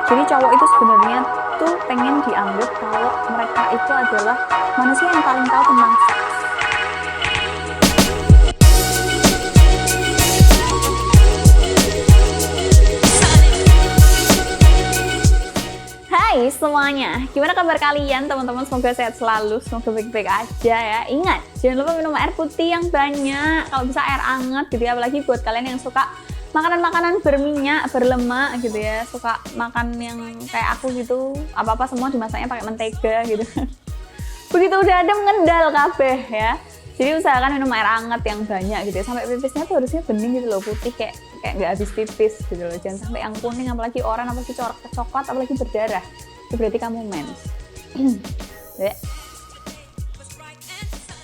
Jadi cowok itu sebenarnya tuh pengen dianggap kalau mereka itu adalah manusia yang paling tahu tentang seks. Hai semuanya, gimana kabar kalian teman-teman? Semoga sehat selalu, semoga baik-baik aja ya. Ingat, jangan lupa minum air putih yang banyak, kalau bisa air hangat gitu ya. Apalagi buat kalian yang suka makanan-makanan berminyak, berlemak gitu ya, suka makan yang kayak aku gitu, apa-apa semua dimasaknya pakai mentega gitu. Begitu udah adem ngendal kabeh ya. Jadi usahakan minum air hangat yang banyak gitu ya, sampai pipisnya tuh harusnya bening gitu loh, putih kayak nggak habis pipis gitu loh. Jangan sampai yang kuning, apalagi oranye, apalagi corak coklat, apalagi berdarah. Itu berarti kamu mens.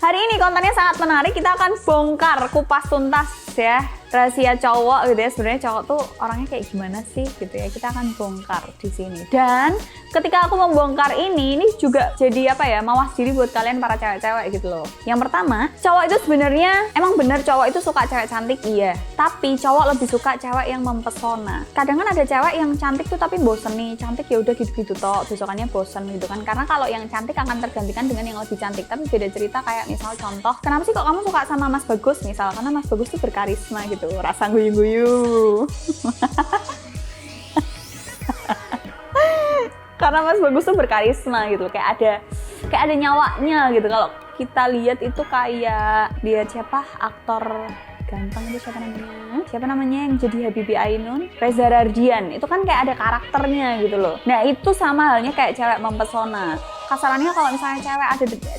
Hari ini kontennya sangat menarik, kita akan bongkar kupas tuntas ya rahasia cowok gitu ya. Sebenarnya cowok tuh orangnya kayak gimana sih gitu ya, kita akan bongkar di sini. Dan ketika aku membongkar ini juga jadi apa ya, mawas diri buat kalian para cewek-cewek gitu loh. Yang pertama, cowok itu sebenarnya emang bener cowok itu suka cewek cantik, iya, tapi cowok lebih suka cewek yang mempesona. Kadang kan ada cewek yang cantik tuh tapi bosen nih, cantik ya udah gitu-gitu toh, besokannya bosen gitu kan. Karena kalau yang cantik akan tergantikan dengan yang lebih cantik. Tapi beda cerita, kayak misal contoh, kenapa sih kok kamu suka sama Mas Bagus misal? Karena Mas Bagus tuh berkarisma gitu, rasa guyu-guyu. Karena Mas Bagus tuh berkarisma gitu, kayak ada nyawanya gitu. Kalau kita lihat itu kayak dia siapa, aktor ganteng itu siapa namanya yang jadi Habibie Ainun, Reza Rardian, itu kan kayak ada karakternya gitu loh. Nah itu sama halnya kayak cewek mempesona. Kasarannya kalau misalnya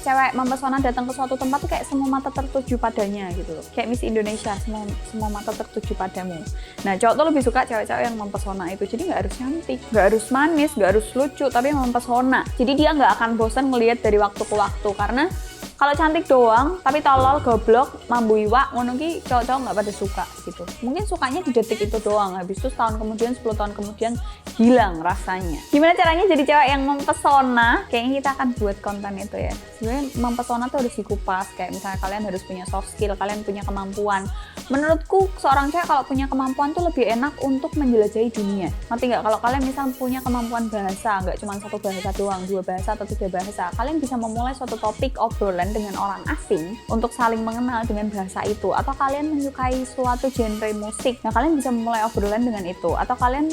cewek mempesona datang ke suatu tempat tuh kayak semua mata tertuju padanya gitu loh. Kayak Miss Indonesia, semua mata tertuju padamu. Nah cowok tuh lebih suka cewek-cewek yang mempesona itu. Jadi nggak harus cantik, nggak harus manis, nggak harus lucu, tapi mempesona. Jadi dia nggak akan bosan ngelihat dari waktu ke waktu. Karena kalau cantik doang, tapi tolol, goblok, mambu iwak, ngono ki cowok-cowok nggak pada suka gitu. Mungkin sukanya di detik itu doang, habis itu setahun kemudian, 10 tahun kemudian hilang rasanya. Gimana caranya jadi cewek yang mempesona? Kayaknya kita akan buat konten itu ya. Sebenarnya mempesona tuh harus dikupas, kayak misalnya kalian harus punya soft skill, kalian punya kemampuan. Menurutku seorang cewek kalau punya kemampuan tuh lebih enak untuk menjelajahi dunia. Ngerti nggak? Kalau kalian misal punya kemampuan bahasa, nggak cuma satu bahasa doang, 2 bahasa atau 3 bahasa, kalian bisa memulai suatu topik obrolan dengan orang asing untuk saling mengenal dengan bahasa itu. Atau kalian menyukai suatu genre musik, nah kalian bisa memulai obrolan dengan itu. Atau kalian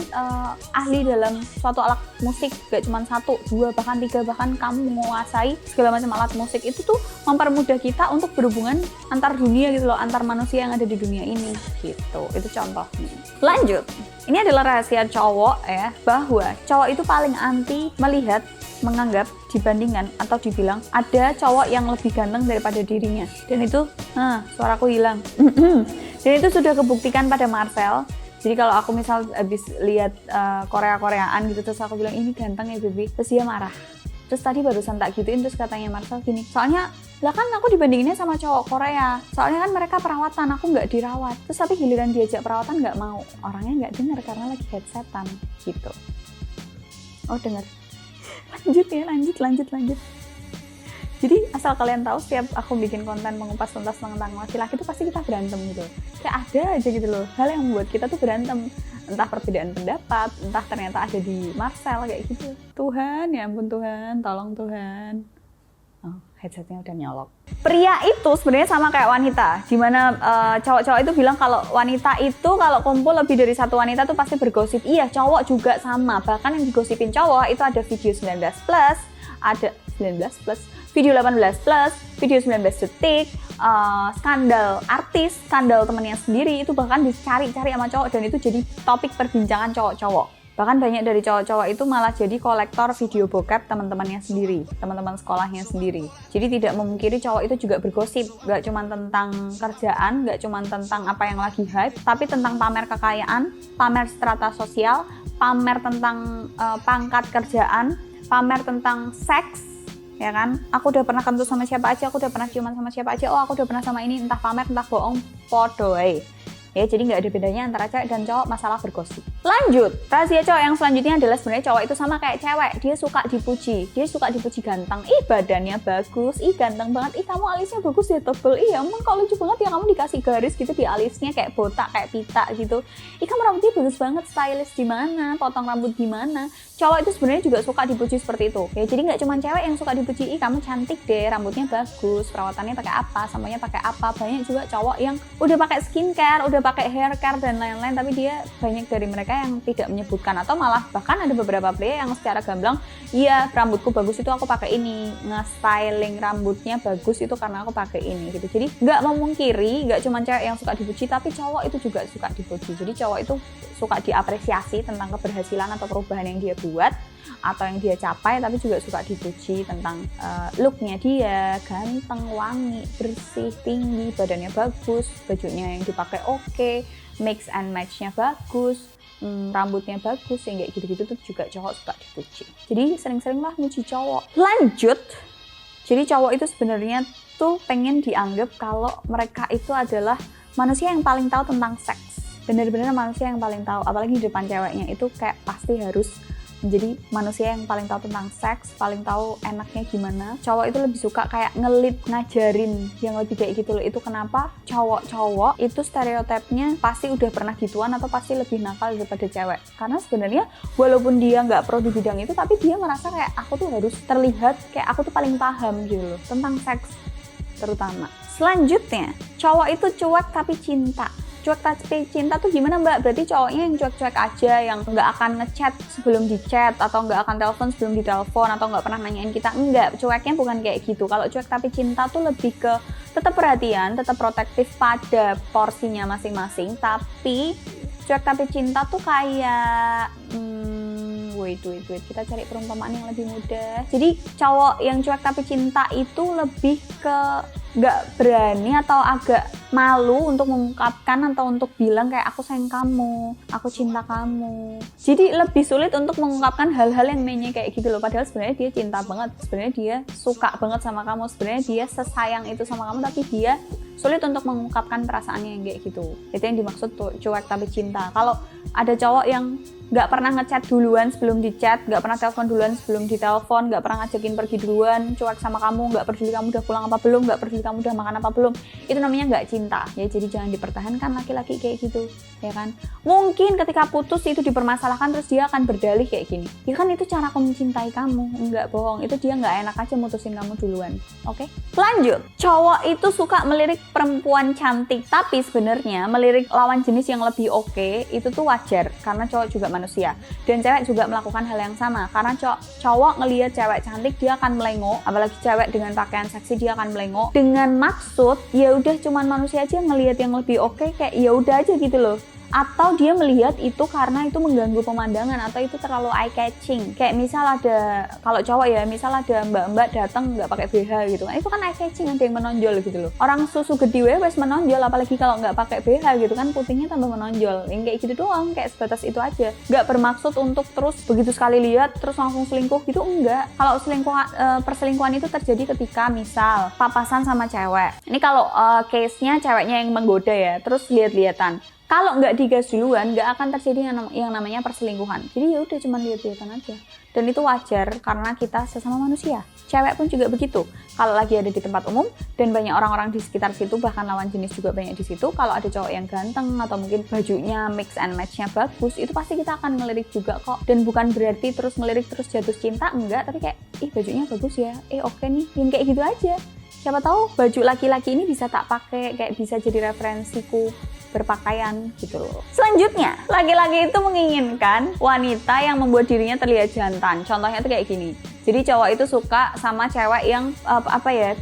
ahli dalam suatu alat musik, gak cuma 1, 2, bahkan 3, bahkan kamu menguasai segala macam alat musik. Itu tuh mempermudah kita untuk berhubungan antar dunia gitu loh, antar manusia yang ada di dunia ini gitu. Itu contohnya. Lanjut, ini adalah rahasia cowok ya, bahwa cowok itu paling anti melihat, menganggap, dibandingkan atau dibilang ada cowok yang lebih ganteng daripada dirinya. Dan itu, suaraku hilang. Dan itu sudah kebuktikan pada Marcel. Jadi kalau aku misal habis lihat Korea-Koreaan gitu, terus aku bilang ini ganteng ya baby, terus dia marah. Terus tadi barusan tak gituin, terus katanya Marcel gini, soalnya lah kan aku dibandinginnya sama cowok Korea, soalnya kan mereka perawatan, aku nggak dirawat. Terus tapi giliran diajak perawatan nggak mau, orangnya nggak dengar karena lagi headsetan gitu. Oh dengar. Lanjut ya, lanjut. Jadi asal kalian tahu, setiap aku bikin konten mengupas tuntas tentang laki-laki itu pasti kita berantem gitu. Kayak ada aja gitu loh hal yang membuat kita tuh berantem. Entah perbedaan pendapat, entah ternyata ada di Marcel kayak gitu. Tuhan, ya ampun Tuhan, tolong Tuhan. Oh, headsetnya udah nyolok. Pria itu sebenarnya sama kayak wanita, dimana cowok-cowok itu bilang kalau wanita itu kalau kumpul lebih dari satu wanita tuh pasti bergosip. Iya, cowok juga sama. Bahkan yang digosipin cowok itu ada video 19+, ada 19+, video 18+, video 19 detik, skandal artis, skandal temennya sendiri, itu bahkan dicari-cari sama cowok dan itu jadi topik perbincangan cowok-cowok. Bahkan banyak dari cowok-cowok itu malah jadi kolektor video bokep teman-temannya sendiri, teman-teman sekolahnya sendiri. Jadi tidak memungkiri cowok itu juga bergosip, gak cuma tentang kerjaan, gak cuma tentang apa yang lagi hype, tapi tentang pamer kekayaan, pamer strata sosial, pamer tentang pangkat kerjaan, pamer tentang seks, ya kan? Aku udah pernah kentut sama siapa aja, aku udah pernah ciuman sama siapa aja, oh aku udah pernah sama ini, entah pamer, entah bohong, podo. Ya, jadi nggak ada bedanya antara cewek dan cowok masalah bergosip. Lanjut, rahasia cowok yang selanjutnya adalah sebenarnya cowok itu sama kayak cewek. Dia suka dipuji ganteng. Ih, badannya bagus, ih ganteng banget, ih kamu alisnya bagus ya, tebel, iya emang kok lucu banget ya kamu dikasih garis gitu di alisnya kayak botak, kayak pita gitu. Ih kamu rambutnya bagus banget, stylish di mana, potong rambut di mana. Cowok itu sebenarnya juga suka dipuji seperti itu. Ya, jadi nggak cuma cewek yang suka dipuji, ih kamu cantik deh, rambutnya bagus, perawatannya pakai apa, samanya pakai apa. Banyak juga cowok yang udah pakai skincare, udah pakai hair care dan lain-lain, tapi dia banyak dari mereka yang tidak menyebutkan, atau malah bahkan ada beberapa pria yang secara gamblang, iya rambutku bagus itu aku pakai ini, nge-styling rambutnya bagus itu karena aku pakai ini gitu. Jadi nggak memungkiri, nggak cuma cewek yang suka dipuji, tapi cowok itu juga suka dipuji. Jadi cowok itu suka diapresiasi tentang keberhasilan atau perubahan yang dia buat atau yang dia capai, tapi juga suka dipuji tentang looknya dia, ganteng, wangi, bersih, tinggi, badannya bagus, bajunya yang dipakai oke, mix and match-nya bagus, rambutnya bagus, yang kayak gitu-gitu tuh juga cowok suka dipuji. Jadi sering-seringlah muji cowok. Lanjut, jadi cowok itu sebenarnya tuh pengen dianggap kalau mereka itu adalah manusia yang paling tahu tentang seks. Bener-bener manusia yang paling tahu, apalagi di depan ceweknya itu kayak pasti harus menjadi manusia yang paling tahu tentang seks, paling tahu enaknya gimana. Cowok itu lebih suka kayak ngelit, ngajarin, yang lebih kayak gitu loh. Itu kenapa cowok-cowok itu stereotipnya pasti udah pernah gituan atau pasti lebih nakal daripada cewek. Karena sebenarnya walaupun dia nggak pro di bidang itu, tapi dia merasa kayak aku tuh harus terlihat kayak aku tuh paling paham gitu loh tentang seks terutama. Selanjutnya, cowok itu cuek tapi cinta. Cuek tapi cinta tuh gimana mbak? Berarti cowoknya yang cuek-cuek aja, yang nggak akan ngechat sebelum di-chat, atau nggak akan telepon sebelum ditelepon, atau nggak pernah nanyain kita. Enggak, cueknya bukan kayak gitu. Kalau cuek tapi cinta tuh lebih ke tetap perhatian, tetap protektif pada porsinya masing-masing, tapi cuek tapi cinta tuh kayak wait, kita cari perumpamaan yang lebih mudah. Jadi cowok yang cuek tapi cinta itu lebih ke nggak berani atau agak malu untuk mengungkapkan atau untuk bilang kayak aku sayang kamu, aku cinta kamu. Jadi lebih sulit untuk mengungkapkan hal-hal yang mainnya kayak gitu loh. Padahal sebenarnya dia cinta banget, sebenarnya dia suka banget sama kamu, sebenarnya dia sesayang itu sama kamu, tapi dia sulit untuk mengungkapkan perasaannya yang kayak gitu. Itu yang dimaksud tuh cuek tapi cinta. Kalau ada cowok yang nggak pernah ngechat duluan sebelum di-chat, nggak pernah telepon duluan sebelum ditelepon, nggak pernah ngajakin pergi duluan, cuek sama kamu, nggak peduli kamu udah pulang apa belum, nggak peduli kamu udah makan apa belum, itu namanya nggak cinta. Ya jadi jangan dipertahankan laki-laki kayak gitu, ya kan? Mungkin ketika putus itu dipermasalahkan terus dia akan berdalih kayak gini, ya kan itu cara aku mencintai kamu, nggak bohong, itu dia nggak enak aja mutusin kamu duluan. Oke? Lanjut, cowok itu suka melirik perempuan cantik, tapi sebenarnya melirik lawan jenis yang lebih oke itu tuh wajar, karena cowok juga manusia, dan cewek juga melakukan hal yang sama. Karena cowok ngelihat cewek cantik dia akan melengok, apalagi cewek dengan pakaian seksi dia akan melengok dengan maksud ya udah cuman manusia aja ngelihat yang lebih oke, kayak ya udah aja gitu loh. Atau dia melihat itu karena itu mengganggu pemandangan atau itu terlalu eye catching. Kayak misal ada, kalau cowok ya, misal ada mbak-mbak datang nggak pakai BH gitu kan, itu kan eye catching, ada yang menonjol gitu loh. Orang susu gede wes menonjol, apalagi kalau nggak pakai BH gitu kan, putihnya tambah menonjol. Yang kayak gitu doang, kayak sebatas itu aja. Nggak bermaksud untuk terus begitu sekali lihat terus langsung selingkuh gitu, enggak. Kalau perselingkuhan itu terjadi ketika misal papasan sama cewek. Ini kalau case-nya ceweknya yang menggoda ya, terus lihat-lihatan. Kalau nggak digas duluan, nggak akan terjadi yang namanya perselingkuhan. Jadi ya udah cuma lihat-lihatan aja. Dan itu wajar karena kita sesama manusia. Cewek pun juga begitu. Kalau lagi ada di tempat umum dan banyak orang-orang di sekitar situ, bahkan lawan jenis juga banyak di situ, kalau ada cowok yang ganteng atau mungkin bajunya mix and match-nya bagus, itu pasti kita akan ngelirik juga kok. Dan bukan berarti terus ngelirik terus jatuh cinta, enggak, tapi kayak ih bajunya bagus ya, oke nih, yang kayak gitu aja. Siapa tahu baju laki-laki ini bisa tak pakai, kayak bisa jadi referensiku berpakaian gitu loh. Selanjutnya, laki-laki itu menginginkan wanita yang membuat dirinya terlihat jantan. Contohnya tuh kayak gini. Jadi cowok itu suka sama cewek yang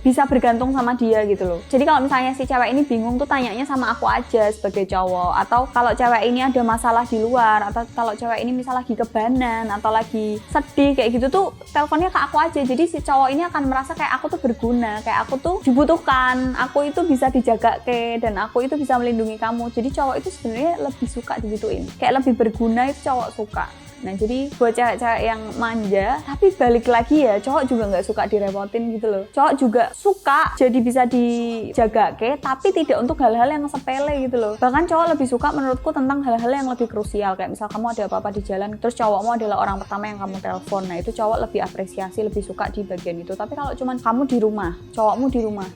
bisa bergantung sama dia gitu loh. Jadi kalau misalnya si cewek ini bingung tuh tanyanya sama aku aja sebagai cowok. Atau kalau cewek ini ada masalah di luar, atau kalau cewek ini misal lagi kebanan atau lagi sedih kayak gitu tuh teleponnya ke aku aja. Jadi si cowok ini akan merasa kayak aku tuh berguna, kayak aku tuh dibutuhkan, aku itu bisa dijaga dan aku itu bisa melindungi kamu. Jadi cowok itu sebenarnya lebih suka digituin. Kayak lebih berguna itu cowok suka. Nah jadi buat cewek-cewek yang manja, tapi balik lagi ya, cowok juga nggak suka direpotin gitu loh. Cowok juga suka jadi bisa dijaga tapi tidak untuk hal-hal yang sepele gitu loh. Bahkan cowok lebih suka menurutku tentang hal-hal yang lebih krusial, kayak misal kamu ada apa-apa di jalan, terus cowokmu adalah orang pertama yang kamu telepon. Nah itu cowok lebih apresiasi, lebih suka di bagian itu. Tapi kalau cuman kamu di rumah, cowokmu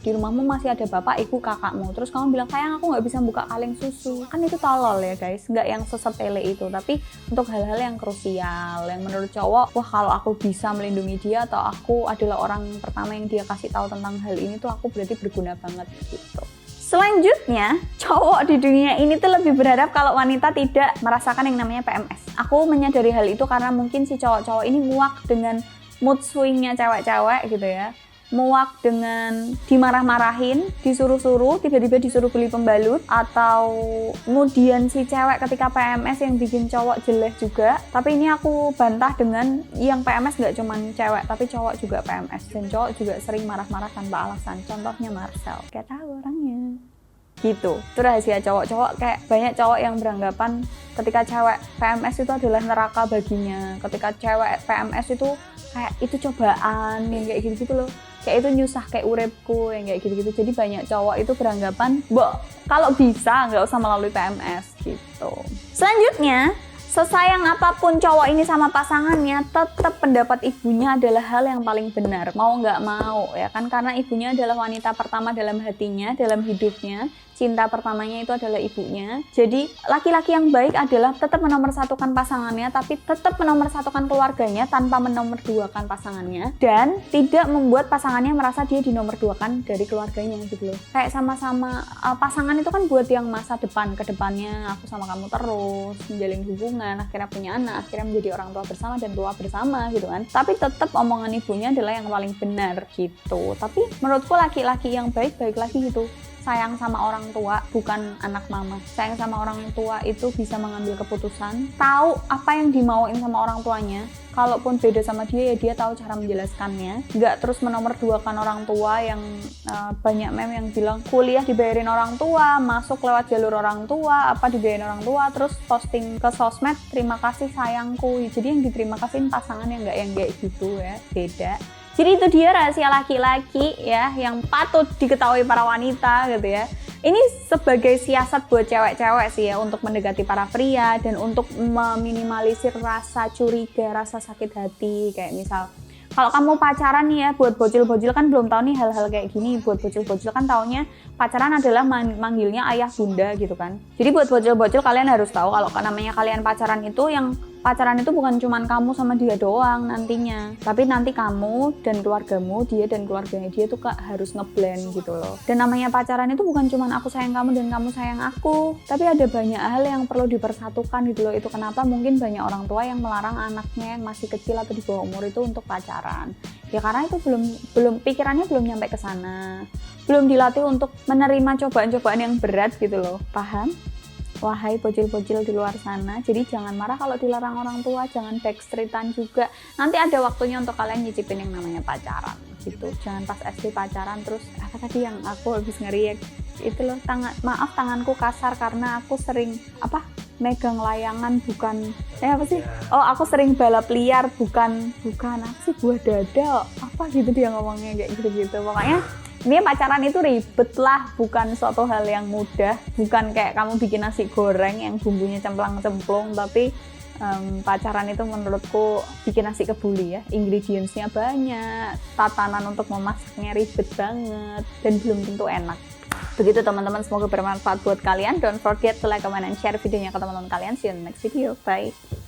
di rumahmu masih ada bapak, ibu, kakakmu, terus kamu bilang sayang aku nggak bisa buka kaleng susu, kan itu tolol ya guys. Nggak yang sesepele itu, tapi untuk hal-hal yang krusial yang menurut cowok, wah kalau aku bisa melindungi dia atau aku adalah orang pertama yang dia kasih tahu tentang hal ini tuh aku berarti berguna banget gitu. Selanjutnya, cowok di dunia ini tuh lebih berharap kalau wanita tidak merasakan yang namanya PMS. Aku menyadari hal itu karena mungkin si cowok-cowok ini muak dengan mood swingnya cewek-cewek gitu ya. Muak dengan dimarah-marahin, disuruh-suruh, tiba-tiba disuruh beli pembalut, atau kemudian si cewek ketika PMS yang bikin cowok jelek juga. Tapi ini aku bantah dengan yang PMS nggak cuma cewek, tapi cowok juga PMS. Dan cowok juga sering marah-marah tanpa alasan. Contohnya Marcel, gak tahu orangnya. Gitu, itu rahasia cowok-cowok. Kayak banyak cowok yang beranggapan ketika cewek PMS itu adalah neraka baginya. Ketika cewek PMS itu kayak itu cobaan yang kayak gitu-gitu loh. Kayak itu nyusah kayak uripku yang kayak gitu-gitu. Jadi banyak cowok itu beranggapan, kalau bisa nggak usah melalui PMS gitu. Selanjutnya, sesayang apapun cowok ini sama pasangannya, tetap pendapat ibunya adalah hal yang paling benar. Mau nggak mau ya kan, karena ibunya adalah wanita pertama dalam hatinya, dalam hidupnya. Cinta pertamanya itu adalah ibunya. Jadi laki-laki yang baik adalah tetap menomorsatukan pasangannya, tapi tetap menomorsatukan keluarganya tanpa menomorduakan pasangannya, dan tidak membuat pasangannya merasa dia dinomorduakan dari keluarganya gitu loh. Kayak sama-sama pasangan itu kan buat yang masa depan, ke depannya aku sama kamu terus menjalin hubungan, akhirnya punya anak, akhirnya menjadi orang tua bersama dan tua bersama gitu kan. Tapi tetap omongan ibunya adalah yang paling benar gitu. Tapi menurutku laki-laki yang baik lagi gitu. Sayang sama orang tua, bukan anak mama. Sayang sama orang tua itu bisa mengambil keputusan, tahu apa yang dimauin sama orang tuanya. Kalaupun beda sama dia, ya dia tahu cara menjelaskannya. Nggak terus menomorduakan orang tua yang banyak meme yang bilang kuliah dibayarin orang tua, masuk lewat jalur orang tua, apa dibayarin orang tua, terus posting ke sosmed, terima kasih sayangku. Jadi yang diterima kasihin pasangan yang nggak yang kayak gitu ya, beda. Jadi itu dia rahasia laki-laki ya yang patut diketahui para wanita gitu ya. Ini sebagai siasat buat cewek-cewek sih ya untuk mendekati para pria dan untuk meminimalisir rasa curiga, rasa sakit hati. Kayak misal kalau kamu pacaran nih ya, buat bocil-bocil kan belum tahu nih hal-hal kayak gini. Buat bocil-bocil kan taunya pacaran adalah manggilnya ayah bunda gitu kan. Jadi buat bocil-bocil kalian harus tahu kalau namanya kalian pacaran itu, yang pacaran itu bukan cuma kamu sama dia doang nantinya, tapi nanti kamu dan keluargamu, dia dan keluarganya dia tuh harus ngeblend gitu loh. Dan namanya pacaran itu bukan cuma aku sayang kamu dan kamu sayang aku, tapi ada banyak hal yang perlu dipersatukan gitu loh. Itu kenapa mungkin banyak orang tua yang melarang anaknya yang masih kecil atau di bawah umur itu untuk pacaran. Ya karena itu belum pikirannya belum nyampe ke sana. Belum dilatih untuk menerima cobaan-cobaan yang berat gitu loh. Paham? Wahai bocil-bocil di luar sana, jadi jangan marah kalau dilarang orang tua, jangan backstreetan juga. Nanti ada waktunya untuk kalian nyicipin yang namanya pacaran gitu. Jangan pas SD pacaran terus apa tadi yang aku habis ngeriak itu loh, tanganku kasar karena aku sering megang layangan bukan aku sering balap liar bukan apa sih, buah dada apa gitu dia ngomongnya kayak gitu. Pokoknya ini pacaran itu ribet lah, bukan suatu hal yang mudah, bukan kayak kamu bikin nasi goreng yang bumbunya cemplang-cemplung, tapi pacaran itu menurutku bikin nasi kebuli ya, ingredientsnya banyak, tatanan untuk memasaknya ribet banget, dan belum tentu enak. Begitu teman-teman, semoga bermanfaat buat kalian. Don't forget to like, comment, and share videonya ke teman-teman kalian. See you in the next video, bye!